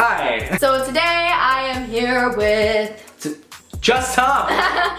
Hi. So today I am here with... Just Tom.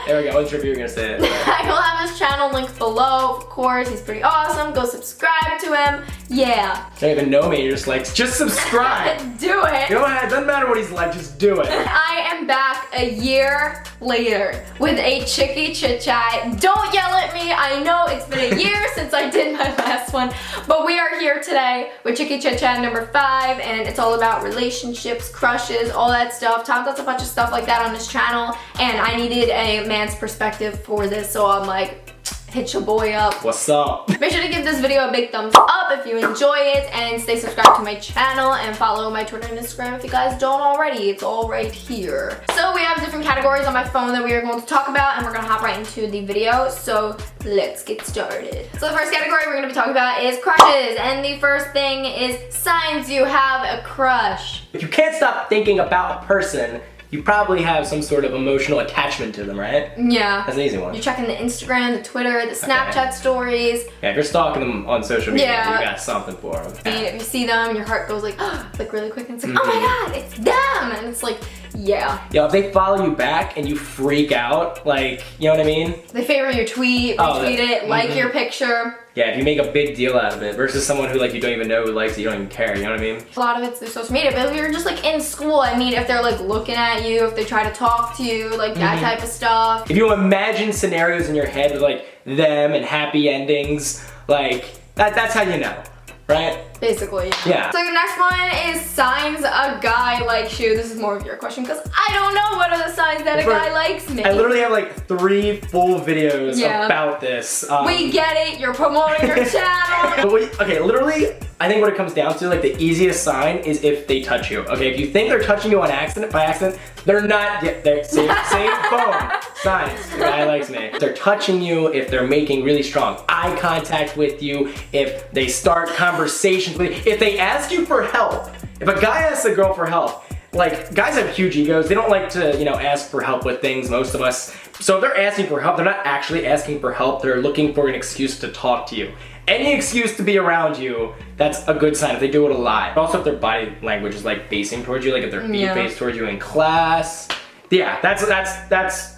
There we go. I wasn't sure if you were going to say it. I will have his channel linked below, of course. He's pretty awesome. Go subscribe to him. Yeah. You don't even know me. You're just like, just subscribe. Do it. Go ahead. Doesn't matter what he's like. Just do it. I am back a year later with a Chickee Chit Chat. Don't yell at me. I know it's been a year since I did my last one, but we are here today with Chickee Chit Chat number 5, and it's all about relationships, crushes, all that stuff. Tom does a bunch of stuff like that on his channel, and I needed a man's perspective for this, so I'm like, hit your boy up. What's up? Make sure to give this video a big thumbs up if you enjoy it, and stay subscribed to my channel and follow my Twitter and Instagram if you guys don't already. It's all right here. So we have different categories on my phone that we are going to talk about, and we're gonna hop right into the video. So let's get started. So the first category we're gonna be talking about is crushes, and the first thing is signs you have a crush. If you can't stop thinking about a person, you probably have some sort of emotional attachment to them, right? Yeah. That's an easy one. You're checking the Instagram, the Twitter, the Snapchat stories. Yeah, if you're stalking them on social media, Yeah. you got something for them. And if you see them, your heart goes like really quick, and it's like, oh my god, it's them! And it's like, yeah. Yo, if they follow you back and you freak out, like, you know what I mean? They favor your tweet, retweet it, like your picture. Yeah, if you make a big deal out of it versus someone who, like, you don't even know who likes it, you don't even care, you know what I mean? A lot of it's through social media, but if you're just like in school, I mean, if they're like looking at you, if they try to talk to you, like that type of stuff. If you imagine scenarios in your head with like them and happy endings, like that's how you know, right? Basically. Yeah. So the next one is signs a guy likes you. This is more of your question because I don't know what are the signs that a guy likes me. I literally have like 3 full videos about this. We get it. You're promoting your channel. But okay, literally, I think what it comes down to, like the easiest sign is if they touch you. Okay, if you think they're touching you by accident, they're not. They're same phone. Signs. The guy likes me. If they're touching you, if they're making really strong eye contact with you, if they start conversations with you, if they ask you for help. If a guy asks a girl for help, like guys have huge egos. They don't like to, you know, ask for help with things, most of us. So if they're asking for help, they're not actually asking for help. They're looking for an excuse to talk to you. Any excuse to be around you, that's a good sign if they do it a lot. Also, if their body language is like facing towards you, like if they're being faced towards you in class. Yeah, that's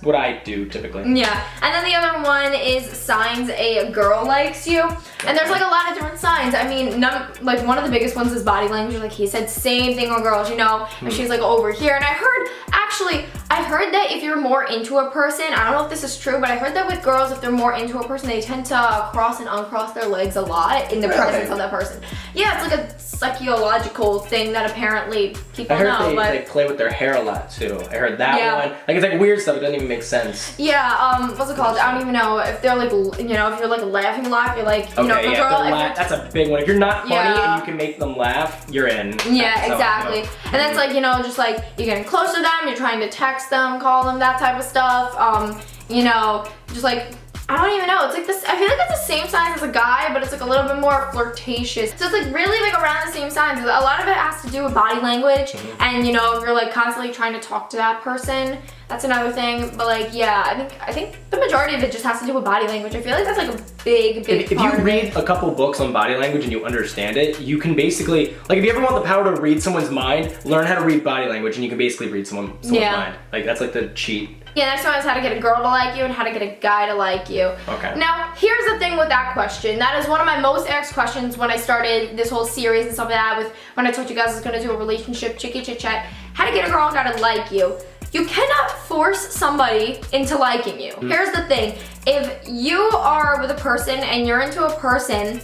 what I do typically. Yeah, and then the other one is signs a girl likes you. And there's like a lot of different signs. I mean, like one of the biggest ones is body language. Like he said, same thing on girls, you know, and she's like over here. And I heard that if you're more into a person, I don't know if this is true, but I heard that with girls, if they're more into a person, they tend to cross and uncross their legs a lot in the presence of that person. Yeah, it's like a psychological thing that apparently people know. I heard they play with their hair a lot too. I heard that one. Like it's like weird stuff. It doesn't even make sense. Yeah. What's it called? I don't even know if they're like, you know, if you're like laughing a lot, if you're like, you know, the girl. That's a big one. If you're not funny and you can make them laugh, you're in. Yeah, exactly. And that's like, you know, just like you're getting close to them, you're trying to text them, call them, that type of stuff. You know, just like, I don't even know. It's like this, I feel like it's the same signs as a guy, but it's like a little bit more flirtatious. So it's like really like around the same signs. A lot of it has to do with body language. And you know, if you're like constantly trying to talk to that person, that's another thing. But like, yeah, I think the majority of it just has to do with body language. I feel like that's like a big part of it. If you read a couple books on body language and you understand it, you can basically, like if you ever want the power to read someone's mind, learn how to read body language and you can basically read someone's mind. Like that's like the cheat. Yeah, next one is how to get a girl to like you and how to get a guy to like you. Okay. Now, here's the thing with that question. That is one of my most asked questions when I started this whole series and stuff like that, with when I told you guys I was gonna do a relationship, Chickee Chit Chat, how to get a girl and guy to like you. You cannot force somebody into liking you. Here's the thing. If you are with a person and you're into a person,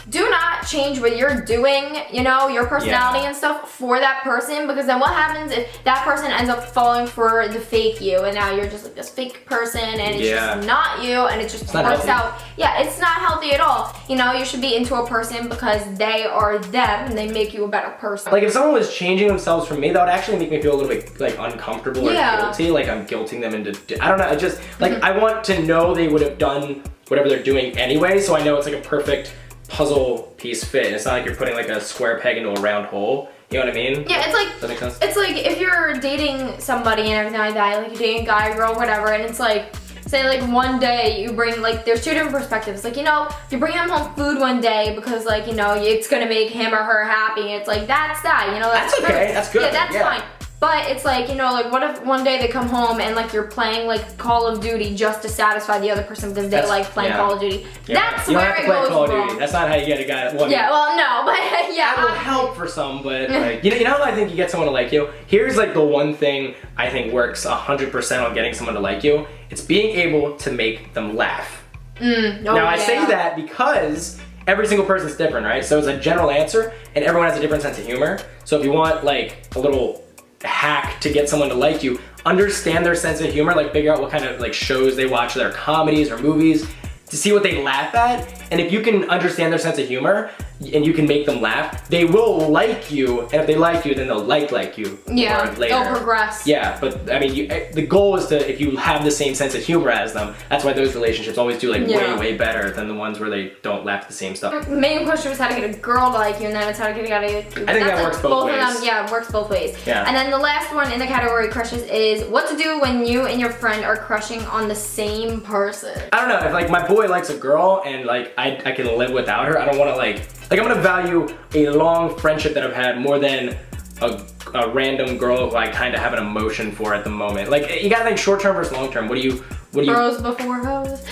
do not change what you're doing, you know, your personality and stuff for that person, because then what happens if that person ends up falling for the fake you and now you're just like this fake person and it's just not you and it just works out. Yeah, it's not healthy at all. You know, you should be into a person because they are them and they make you a better person. Like if someone was changing themselves for me, that would actually make me feel a little bit like uncomfortable or guilty. Like I'm guilting them into, I don't know, I just, like I want to know they would have done whatever they're doing anyway, so I know it's like a perfect puzzle piece fit. It's not like you're putting like a square peg into a round hole. You know what I mean? Yeah, it's like, does that make sense? It's like if you're dating somebody and everything like that, like you're dating a guy, girl, whatever, and it's like, say like one day you bring, like, there's two different perspectives. Like, you know, you bring him home food one day because, like, you know, it's gonna make him or her happy. It's like, that's that, you know. That's okay, that's good. Yeah, that's fine. But it's like, you know, like, what if one day they come home and, like, you're playing, like, Call of Duty just to satisfy the other person because they like playing Call of Duty. Yeah. That's you don't where have to it play goes Call of wrong. Duty. That's not how you get a guy. Well, yeah, well, no, but yeah. That will help for some, but like, you know how I think you get someone to like you? Here's like the one thing I think works 100% on getting someone to like you. It's being able to make them laugh. Now I say that because every single person's different, right? So it's a general answer and everyone has a different sense of humor. So if you want like a little hack to get someone to like you, understand their sense of humor, like figure out what kind of like shows they watch, their comedies or movies, to see what they laugh at. And if you can understand their sense of humor and you can make them laugh, they will like you. And if they like you, then they'll like you. Yeah, later. they'll progress. Yeah, but I mean, the goal is to, if you have the same sense of humor as them, that's why those relationships always do like way better than the ones where they don't laugh at the same stuff. Main question was how to get a girl to like you, and then it's how to get a guy to like you. I think that works both ways. Of them, yeah, it works both ways. Yeah. And then the last one in the category crushes is what to do when you and your friend are crushing on the same person. I don't know, if like my boy likes a girl and like I can live without her, I don't want to like I'm gonna value a long friendship that I've had more than a random girl who I kind of have an emotion for at the moment. Like, you gotta think short term versus long term. What do you? Bros before hoes.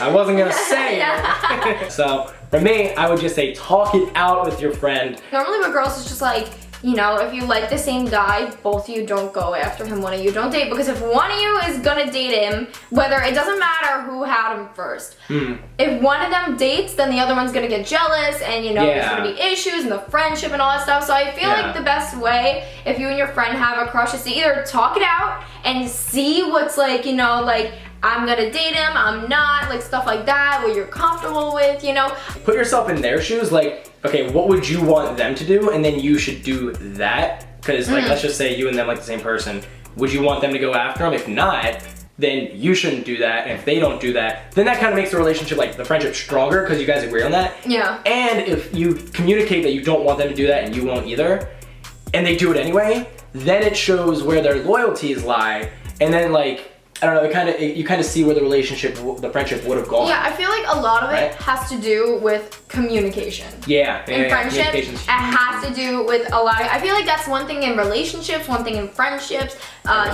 I wasn't gonna say it. So for me, I would just say talk it out with your friend. Normally with girls, it's just like, you know, if you like the same guy, both of you don't go after him, one of you don't date, because if one of you is gonna date him, whether, it doesn't matter who had him first. If one of them dates, then the other one's gonna get jealous, and you know, there's gonna be issues in the friendship and all that stuff. So I feel like the best way, if you and your friend have a crush, is to either talk it out and see what's like, you know, like, I'm gonna date him, I'm not, like stuff like that, what you're comfortable with, you know. Put yourself in their shoes, like, okay, what would you want them to do? And then you should do that. Because like, let's just say you and them like the same person. Would you want them to go after them? If not, then you shouldn't do that. And if they don't do that, then that kind of makes the relationship, like the friendship, stronger because you guys agree on that. Yeah. And if you communicate that you don't want them to do that and you won't either, and they do it anyway, then it shows where their loyalties lie. And then like, I don't know, you kind of see where the relationship, the friendship would have gone. Yeah, I feel like a lot of it has to do with communication. In friendship, it has to do with a lot of, I feel like that's one thing in relationships, one thing in friendships,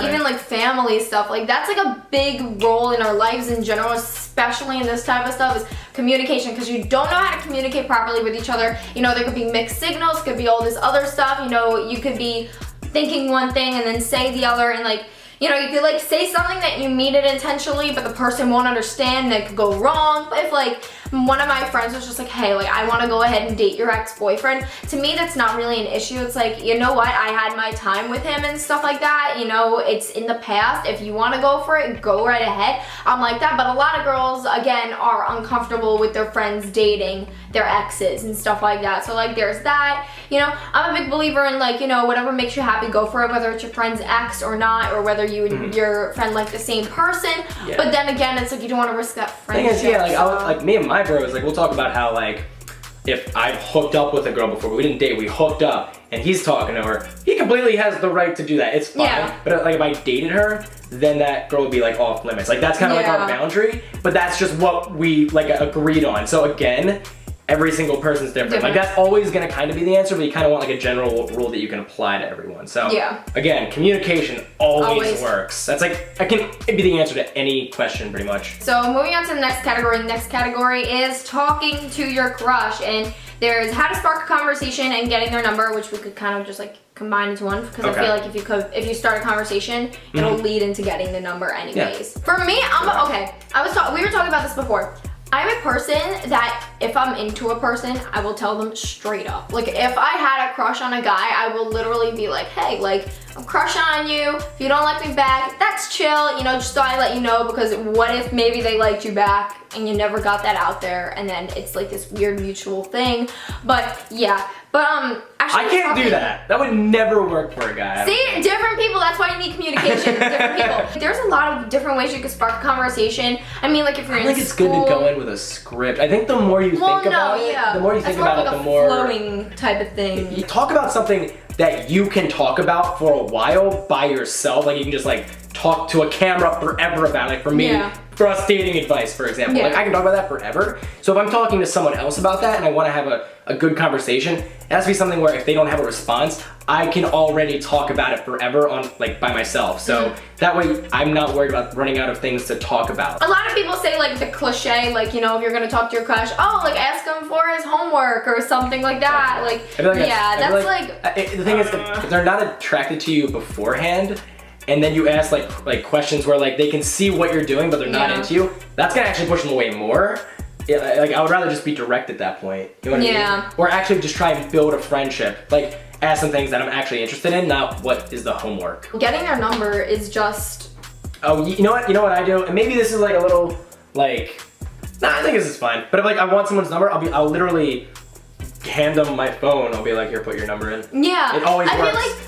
even like family stuff. Like that's like a big role in our lives in general, especially in this type of stuff, is communication, because you don't know how to communicate properly with each other. You know, there could be mixed signals, could be all this other stuff. You know, you could be thinking one thing and then say the other, and like, you know, you could like say something that you mean it intentionally, but the person won't understand, that could go wrong. But if like one of my friends was just like, hey, like I wanna go ahead and date your ex-boyfriend, to me that's not really an issue. It's like, you know what, I had my time with him and stuff like that, you know, it's in the past. If you wanna go for it, go right ahead. I'm like that, but a lot of girls, again, are uncomfortable with their friends dating their exes and stuff like that. So like there's that, you know, I'm a big believer in like, you know, whatever makes you happy, go for it, whether it's your friend's ex or not, or whether you and your friend like the same person. But then again, it's like you don't want to risk that friendship. Thing is, like, like me and my bros, like we'll talk about how like, if I've hooked up with a girl before, we didn't date, we hooked up, and he's talking to her, he completely has the right to do that. It's fine. But like if I dated her, then that girl would be like off limits. Like that's kind of like our boundary, but that's just what we like agreed on. So again, every single person's different. Like that's always gonna kind of be the answer, but you kind of want like a general rule that you can apply to everyone. So again, communication always works. That's like, it'd be the answer to any question pretty much. So moving on to the next category. The next category is talking to your crush, and there's how to spark a conversation and getting their number, which we could kind of just like combine into one, because I feel like if you start a conversation, it'll lead into getting the number anyways. For me, we were talking about this before. I'm a person that if I'm into a person, I will tell them straight up. Like if I had a crush on a guy, I will literally be like, hey, like I'm crushing on you. If you don't like me back, that's chill, you know, just so I let you know, because what if maybe they liked you back and you never got that out there, and then it's like this weird mutual thing. But yeah, actually, I can't do that. That would never work for a guy. See, different people, that's why you need communication. Different people. There's a lot of different ways you can spark a conversation. I mean, like if you're in school. I think it's good to go in with a script. I think the more you think about it, the more you think about it, the more flowing type of thing. You talk about something that you can talk about for a while by yourself. Like you can just like talk to a camera forever about it. Like for me, for us dating advice, for example. Like I can talk about that forever. So if I'm talking to someone else about that and I want to have a good conversation, it has to be something where if they don't have a response, I can already talk about it forever on like by myself. So that way I'm not worried about running out of things to talk about. A lot of people say like the cliche, like, you know, if you're gonna talk to your crush, oh, like ask him for his homework or something like that. Like, the thing is, if they're not attracted to you beforehand, and then you ask like questions where like they can see what you're doing but they're not into you, that's gonna actually push them away more. Yeah, like I would rather just be direct at that point. You know what I mean? Or actually just try and build a friendship. Like ask some things that I'm actually interested in, not what is the homework. Getting their number is just... Oh, you know what I do? And maybe this is like a little like, nah, I think this is fine. But if like I want someone's number, I'll literally hand them my phone. I'll be like, here, put your number in. Yeah. It always works.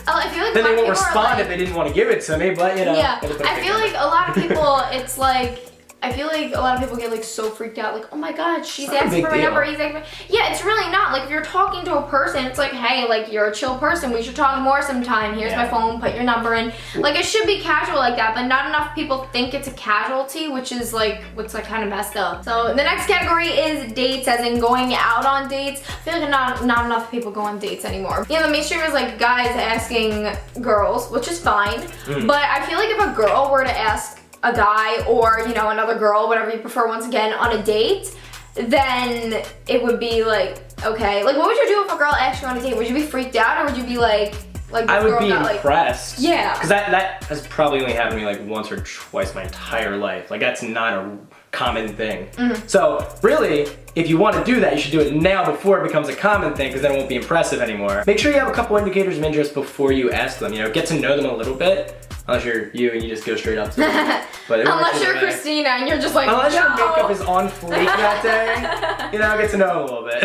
I feel like then they won't respond if they didn't want to give it to me, but you know. Yeah, I feel like a lot of people, it's like, I feel like a lot of people get like so freaked out, like, oh my god, she's asking for my number, he's asking for... Yeah, it's really not. Like if you're talking to a person, it's like, hey, like you're a chill person, we should talk more sometime. Here's my phone, put your number in. Like it should be casual like that, but not enough people think it's a casualty, which is like what's like kind of messed up. So the next category is dates, as in going out on dates. I feel like not enough people go on dates anymore. Yeah, the mainstream is like guys asking girls, which is fine, but I feel like if a girl were to ask a guy or, you know, another girl, whatever you prefer, once again, on a date, then it would be like, okay, like what would you do if a girl asked you on a date? Would you be freaked out or would you be like I would be impressed. Like, yeah. Because that has probably only happened to me like once or twice my entire life. Like that's not a common thing. So really, if you want to do that, you should do it now before it becomes a common thing, because then it won't be impressive anymore. Make sure you have a couple indicators of interest before you ask them. You know, get to know them a little bit. Unless you're you and you just go straight up to them. But unless you're Christina and you're just like, unless your makeup is on fleek that day, you know, get to know them a little bit.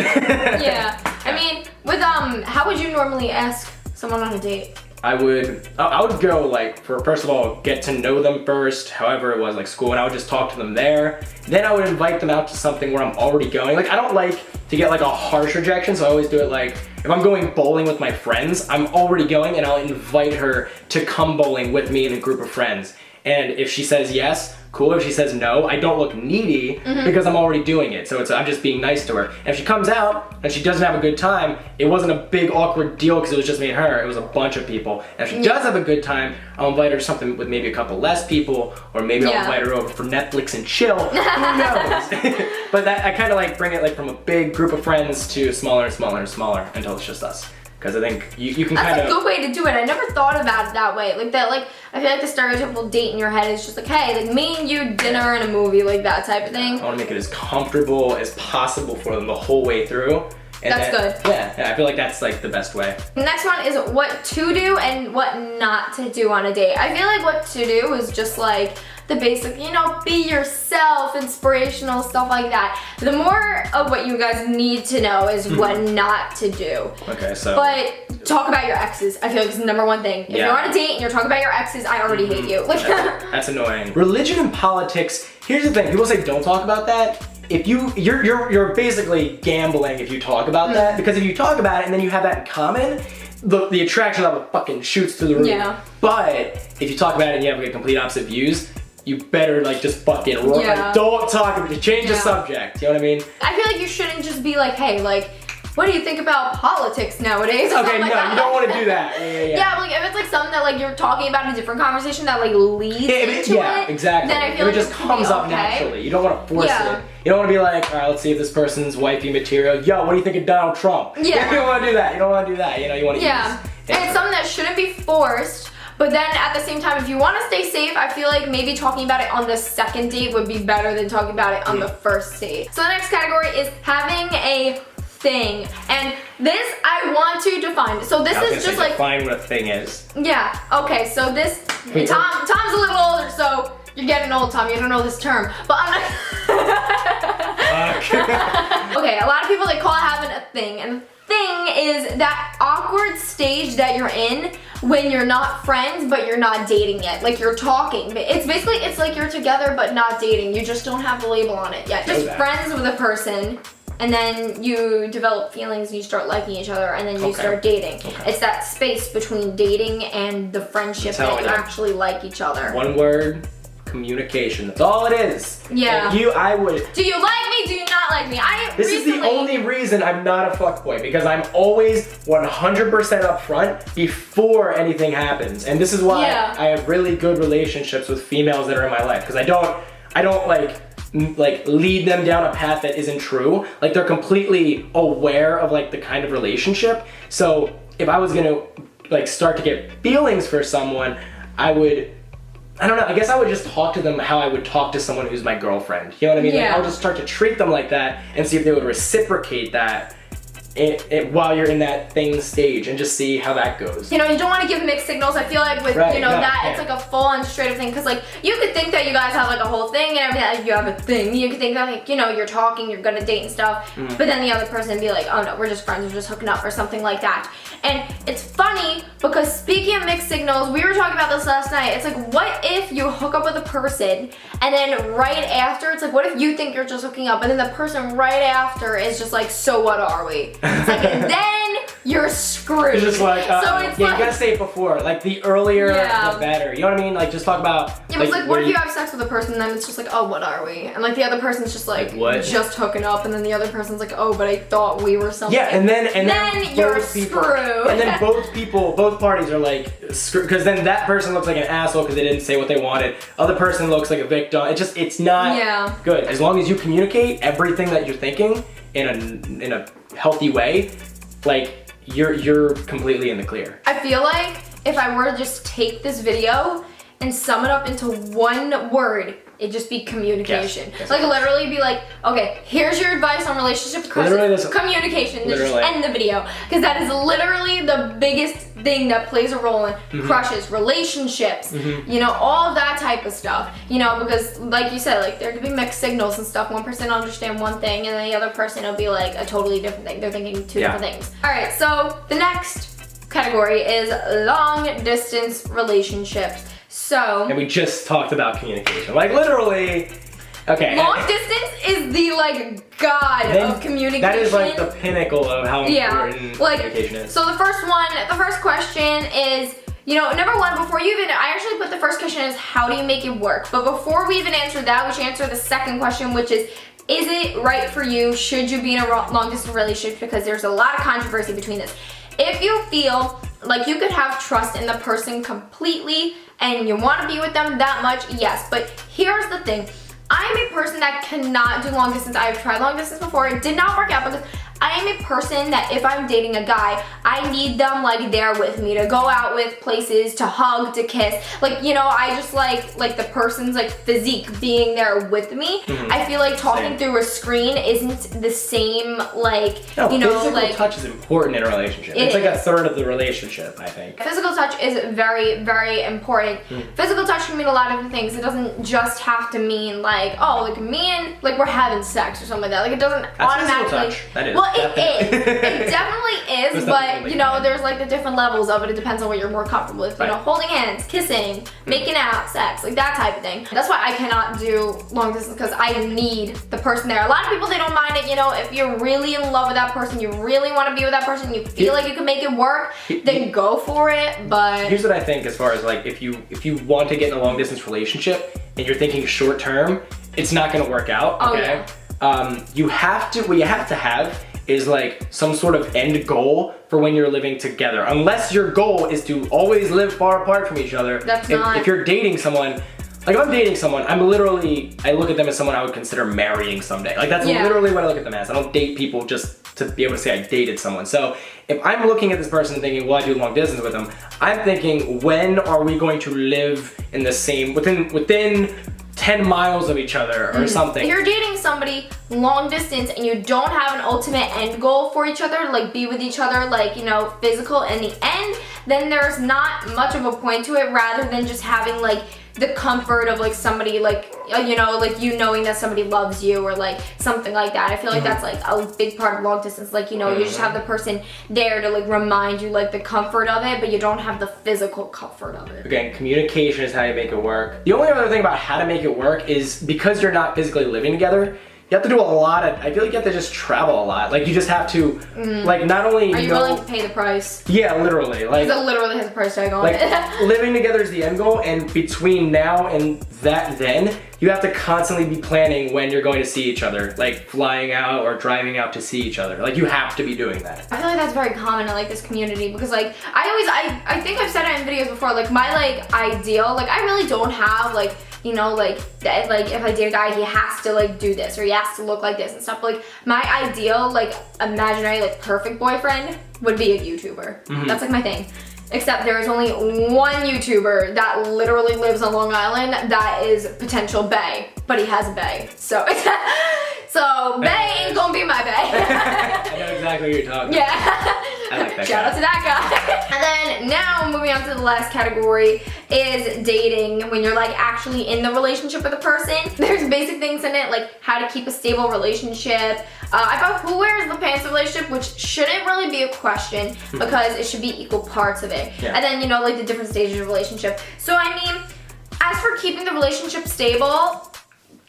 Yeah. I mean, with how would you normally ask someone on a date? I would go like, first of all, get to know them first, however it was, like school, and I would just talk to them there. Then I would invite them out to something where I'm already going. Like I don't like to get like a harsh rejection, so I always do it like, if I'm going bowling with my friends, I'm already going and I'll invite her to come bowling with me and a group of friends. And if she says yes, cool. If she says no, I don't look needy because I'm already doing it. So I'm just being nice to her. And if she comes out and she doesn't have a good time, it wasn't a big awkward deal because it was just me and her. It was a bunch of people. And if she does have a good time, I'll invite her to something with maybe a couple less people, or maybe I'll invite her over for Netflix and chill. Who knows? But I kind of like bring it like from a big group of friends to smaller and smaller and smaller until it's just us. Because I think you can kind of... That's a good way to do it. I never thought about it that way. Like that, like, I feel like the stereotypical date in your head is just like, hey, like me and you, dinner and a movie, like that type of thing. I want to make it as comfortable as possible for them the whole way through. And that's good. Yeah, I feel like that's like the best way. The next one is what to do and what not to do on a date. I feel like what to do is just like the basic, you know, be yourself, inspirational, stuff like that. The more of what you guys need to know is what not to do. Okay, so. But talk about your exes. I feel like it's the number one thing. If you're on a date and you're talking about your exes, I already hate you. Like, that's annoying. Religion and politics, here's the thing, people say don't talk about that. If you're basically gambling if you talk about that, because if you talk about it and then you have that in common, the attraction level fucking shoots through the roof. Yeah. But if you talk about it and you have like complete opposite views, you better like just fucking like, don't talk about it. Change the subject. You know what I mean? I feel like you shouldn't just be like, hey, like, what do you think about politics nowadays? Okay, no, you don't want to do that. Yeah, like if it's like something that like you're talking about in a different conversation that like leads into it, exactly. then I feel like it just comes up naturally. You don't want to force it. You don't want to be like, all right, let's see if this person's wifey material. Yo, what do you think of Donald Trump? Yeah. You don't want to do that. You don't want to do that. You know, you want to use. And it's something that shouldn't be forced. But then at the same time, if you want to stay safe, I feel like maybe talking about it on the second date would be better than talking about it on the first date. So the next category is having a thing. And this I want to define. So this is just like define what a thing is. Yeah. Okay. So this Tom's a little older, so you're getting old, Tom. You don't know this term, but I'm not. Okay. A lot of people they call it having a thing, and the thing is that awkward stage that you're in when you're not friends but you're not dating yet. Like you're talking. It's basically it's like you're together but not dating. You just don't have the label on it yet. Just friends with a person. and then you develop feelings and you start liking each other, and then you start dating. It's that space between dating and the friendship that you actually like each other. One word, communication. That's all it is. Yeah. And I would. Do you like me? Do you not like me? This is the only reason I'm not a fuckboy, because I'm always 100% upfront before anything happens. And this is why I have really good relationships with females that are in my life, because I don't like lead them down a path that isn't true. Like, they're completely aware of like the kind of relationship. So if I was gonna like start to get feelings for someone, I don't know, I guess I would just talk to them how I would talk to someone who's my girlfriend. You know what I mean? Yeah. Like, I'll just start to treat them like that and see if they would reciprocate that while you're in that thing stage, and just see how that goes. You know, you don't want to give mixed signals. I feel like with, it's like a full-on straight up thing, because like, you could think that you guys have like a whole thing and everything, like, you have a thing. You could think that, like, you know, you're talking, you're gonna date and stuff, but then the other person would be like, oh no, we're just friends, we're just hooking up or something like that. And it's funny, because speaking of mixed signals, we were talking about this last night. It's like, what if you hook up with a person, and then right after, it's like, what if you think you're just hooking up, and then the person right after is just like, so what are we? It's like, and then you're screwed. It's just like, so it's you gotta say it before. Like, the earlier, the better. You know what I mean? Like, just talk about. Yeah, it's like, what if you have sex with a person, and then it's just like, oh, what are we? And like, the other person's just like what? Just hooking up, and then the other person's like, oh, but I thought we were something. Yeah, and then you're screwed. And then both parties are like, because then that person looks like an asshole because they didn't say what they wanted. Other person looks like a victim. It's not good. As long as you communicate everything that you're thinking in a healthy way, like, you're completely in the clear. I feel like if I were to just take this video and sum it up into one word, it'd just be communication. Yes, like, literally be like, okay, here's your advice on relationships. Communication. Just end the video. Because that is literally the biggest thing that plays a role in crushes, relationships, you know, all of that type of stuff. You know, because like you said, like, there could be mixed signals and stuff. One person will understand one thing, and then the other person will be like a totally different thing. They're thinking two different things. All right, so the next category is long distance relationships. So, and we just talked about communication. Like, literally, okay. Long distance is the like god of communication. That is like the pinnacle of how important communication is. So the first question is, you know, number one, before you even, I actually put the first question is, how do you make it work? But before we even answer that, we should answer the second question, which is it right for you? Should you be in a long distance relationship? Because there's a lot of controversy between this. If you feel like you could have trust in the person completely and you want to be with them that much, yes. But here's the thing. I'm a person that cannot do long distance. I've tried long distance before. It did not work out because I am a person that if I'm dating a guy, I need them like there with me to go out with places, to hug, to kiss. Like, you know, I just like the person's like physique being there with me. I feel like talking through a screen isn't the same, like, you know, physical like, touch is important in a relationship. It's like a third of the relationship, I think. Physical touch is very, very important. Physical touch can mean a lot of different things. It doesn't just have to mean like, oh, like me and like we're having sex or something like that. Like, it doesn't automatically. Touch. That is. Well, it is. It definitely is, but you know, there's like the different levels of it. It depends on what you're more comfortable with. You know, holding hands, kissing, making out, sex, like that type of thing. That's why I cannot do long distance, because I need the person there. A lot of people, they don't mind it. You know, if you're really in love with that person, you really want to be with that person, you feel like you can make it work, then go for it. But here's what I think, as far as like, if you want to get in a long distance relationship and you're thinking short term, it's not going to work out. Okay. What you have to have is like some sort of end goal for when you're living together. Unless your goal is to always live far apart from each other. If you're dating someone, like, if I'm dating someone, I look at them as someone I would consider marrying someday. Like, that's literally what I look at them as. I don't date people just to be able to say I dated someone. So if I'm looking at this person and thinking, well, I do long distance with them, I'm thinking, when are we going to live in the same, within 10 miles of each other or something. If you're dating somebody long distance and you don't have an ultimate end goal for each other, like be with each other, like, you know, physical in the end, then there's not much of a point to it, rather than just having like the comfort of like somebody, like, you know, like you knowing that somebody loves you or like something like that. I feel like that's like a big part of long distance. Like, you know, you just have the person there to like remind you like the comfort of it, but you don't have the physical comfort of it. Again, communication is how you make it work. The only other thing about how to make it work is, because you're not physically living together, you have to do a lot of, I feel like you have to just travel a lot. Like you just have to, like not only Are you willing to pay the price? Yeah, literally. Like, because it literally has a price tag on like, it. living together is the end goal, and between now and then, you have to constantly be planning when you're going to see each other. Like flying out or driving out to see each other. Like you have to be doing that. I feel like that's very common in like this community because like I think I've said it in videos before, like my like ideal, like I really don't have like, you know, like that, like if I date a guy, he has to like do this or he has to look like this and stuff. Like my ideal, like imaginary, like perfect boyfriend would be a YouTuber. That's like my thing. Except there is only one YouTuber that literally lives on Long Island that is potential bae, but he has a bae. So, so bae ain't gonna be my bae. I know exactly what you're talking about. I like that Shout out to that guy. And then now moving on to the last category is dating when you're like actually in the relationship with a person. There's basic things in it like how to keep a stable relationship. I thought who wears the pants in a relationship, which shouldn't really be a question because it should be equal parts of it. Yeah. And then, you know, like the different stages of relationship. So I mean, as for keeping the relationship stable,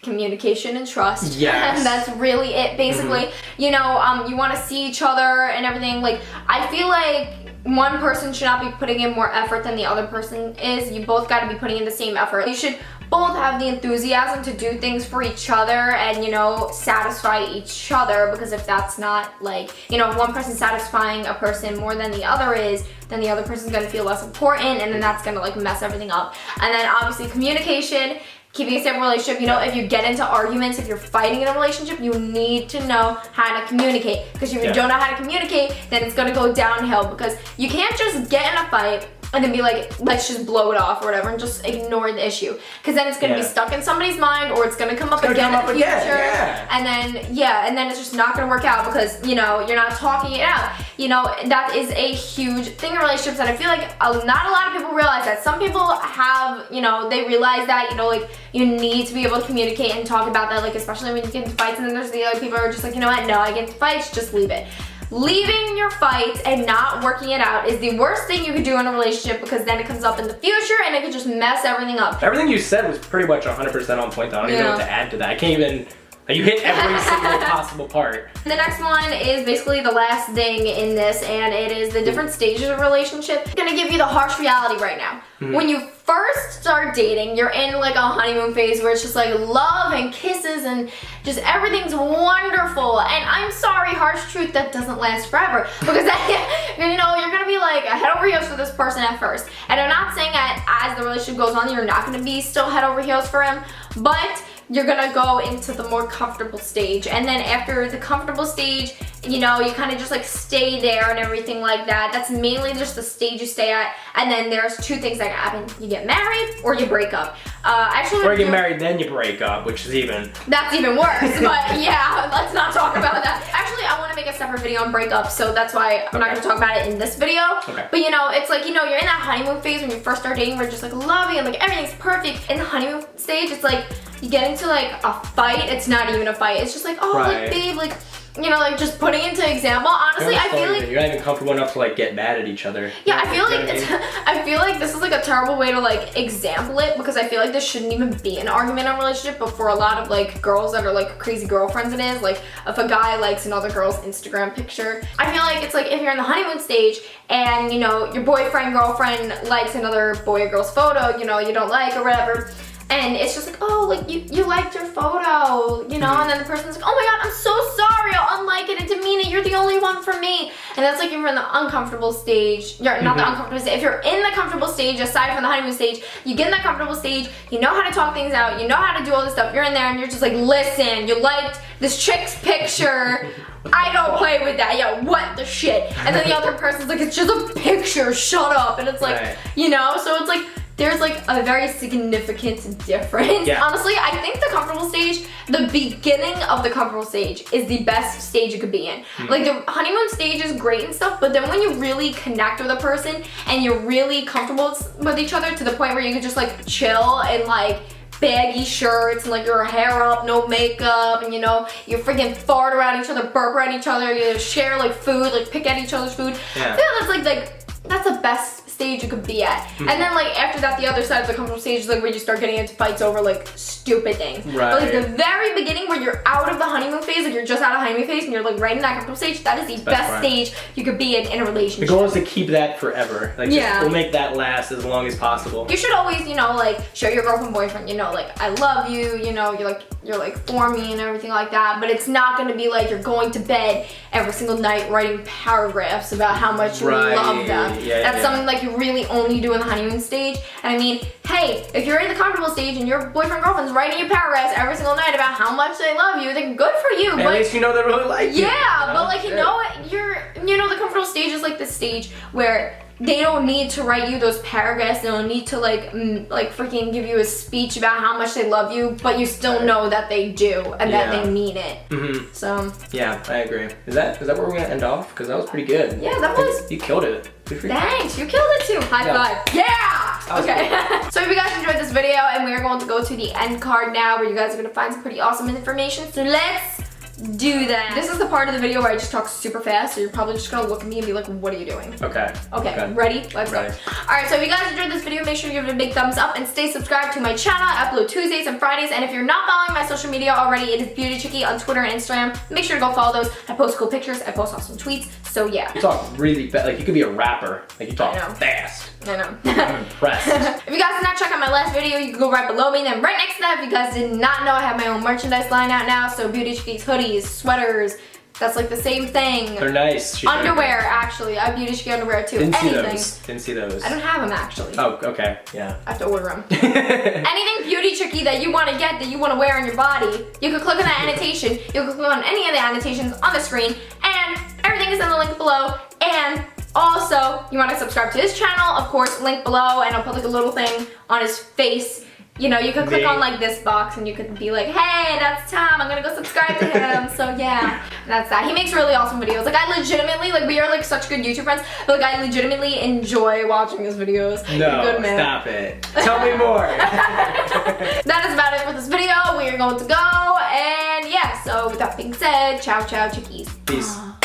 communication and trust. Yes. That's really it, basically. You know, you want to see each other and everything. Like, I feel like one person should not be putting in more effort than the other person is. You both got to be putting in the same effort. You should both have the enthusiasm to do things for each other and, you know, satisfy each other, because if that's not like, you know, if one person's satisfying a person more than the other is, then the other person's gonna feel less important, and then that's gonna like mess everything up. And then obviously communication, keeping a stable relationship. You know, if you get into arguments, if you're fighting in a relationship, you need to know how to communicate, because if you don't know how to communicate, then it's gonna go downhill, because you can't just get in a fight and then be like, let's just blow it off or whatever and just ignore the issue, because then it's gonna be stuck in somebody's mind, or it's gonna come up again in the future, and then it's just not gonna work out because, you know, you're not talking it out. You know, that is a huge thing in relationships, and I feel like not a lot of people realize that. Some people have, you know, they realize that, you know, like you need to be able to communicate and talk about that, like especially when you get into fights, and then there's the other people who are just like, you know what, no, I get into fights, just leave it. Leaving your fights and not working it out is the worst thing you could do in a relationship, because then it comes up in the future and it could just mess everything up. Everything you said was pretty much 100% on point though. I don't even know what to add to that. I can't even, you hit every single possible part. The next one is basically the last thing in this, and it is the different stages of relationship. I'm gonna give you the harsh reality right now. When you first start dating, you're in like a honeymoon phase where it's just like love and kisses and just everything's wonderful. And I'm sorry, harsh truth, that doesn't last forever, because you know, you're gonna be like head over heels for this person at first. And I'm not saying that as the relationship goes on, you're not gonna be still head over heels for him, but you're gonna go into the more comfortable stage. And then after the comfortable stage, you know, you kind of just like stay there and everything like that. That's mainly just the stage you stay at. And then there's two things that happen. You get married or you break up. Actually, or you get married, then you break up, which is that's even worse, but yeah, let's not talk about that. Actually, I want to make a separate video on breakups, so that's why I'm not going to talk about it in this video. But you know, it's like, you know, you're in that honeymoon phase when you first start dating, where you're just like loving and like everything's perfect. In the honeymoon stage, it's like you get into like a fight. It's not even a fight. It's just like, oh, like babe, like, you know, like just putting into example. Honestly, I feel like you're not even comfortable enough to like get mad at each other. Yeah, I feel like I feel like this is like a terrible way to like example it, because I feel like this shouldn't even be an argument in a relationship. But for a lot of like girls that are like crazy girlfriends, it is. Like if a guy likes another girl's Instagram picture, I feel like it's like if you're in the honeymoon stage and, you know, your boyfriend, girlfriend likes another boy or girl's photo, you know, you don't like or whatever. And it's just like, oh, like you liked your photo, you know, and then the person's like, oh my god, I'm so sorry, I'll unlike it, I didn't mean it, you're the only one for me. And that's like if you're in the uncomfortable stage, you're not the uncomfortable stage, if you're in the comfortable stage, aside from the honeymoon stage, you get in that comfortable stage, you know how to talk things out, you know how to do all this stuff, you're in there and you're just like, listen, you liked this chick's picture, I don't play with that, yeah, what the shit? And then the other person's like, it's just a picture, shut up. And it's like, you know, so it's like, there's like a very significant difference. Honestly, I think the comfortable stage, the beginning of the comfortable stage is the best stage you could be in. Like the honeymoon stage is great and stuff, but then when you really connect with a person and you're really comfortable with each other to the point where you can just like chill and like baggy shirts and like your hair up, no makeup, and you know, you freaking fart around each other, burp around each other, you share like food, like pick at each other's food. I feel that's like that's the best stage you could be at. And then like after that, the other side of the comfortable stage is like where you start getting into fights over like stupid things. Right. But like the very beginning where you're out of the honeymoon phase, like you're just out of honeymoon phase and you're like right in that comfortable stage, that is the best stage you could be in a relationship. The goal is to keep that forever. Like we'll make that last as long as possible. You should always, you know, like show your girlfriend, boyfriend, you know, like I love you, you know, you're like for me and everything like that. But it's not gonna be like you're going to bed every single night writing paragraphs about how much you love them. That's something like you really only do in the honeymoon stage. And I mean, hey, if you're in the comfortable stage and your boyfriend, girlfriend's writing you paragraphs every single night about how much they love you, then good for you. But at least you know they really like you. Yeah, but like you know, the comfortable stage is like the stage where they don't need to write you those paragraphs. They don't need to like freaking give you a speech about how much they love you, but you still know that they do and that they mean it. So yeah, I agree. Is that where we're gonna end off? Because that was pretty good. Yeah, that was. You killed it. Good for you. Thanks, you killed it too. High five. Yeah. Okay. So if you guys enjoyed this video, and we are going to go to the end card now, where you guys are gonna find some pretty awesome information. So let's do that. This is the part of the video where I just talk super fast, so you're probably just gonna look at me and be like, what are you doing? Okay, ready? Let's go. Alright, so if you guys enjoyed this video, make sure you give it a big thumbs up and stay subscribed to my channel. I upload Tuesdays and Fridays, and if you're not following my social media already, it is BeautyChickee on Twitter and Instagram. Make sure to go follow those. I post cool pictures, I post awesome tweets, so yeah. You talk really fast, like you could be a rapper. Like you talk fast. I know. I'm impressed. If you guys did not check out my last video, you can go right below me. Then right next to that, if you guys did not know, I have my own merchandise line out now. So BeautyChickee's hoodies, sweaters, that's like the same thing. They're nice. Underwear, actually. I have BeautyChickee underwear too. Didn't Anything. see those. I don't have them actually. Oh, okay. Yeah. I have to order them. Anything BeautyChickee that you want to get, that you want to wear on your body, you can click on that annotation. You can click on any of the annotations on the screen, and everything is in the link below. And also, you want to subscribe to his channel, of course, link below, and I'll put like a little thing on his face. You know, you can click on like this box and you can be like, hey, that's Tom, I'm gonna go subscribe to him. So yeah, that's that. He makes really awesome videos. Like I legitimately, like we are like such good YouTube friends, but like I legitimately enjoy watching his videos. No, good man. Stop it. Tell me more. That is about it for this video. We are going to go, and yeah, so with that being said, ciao ciao chickies. Peace.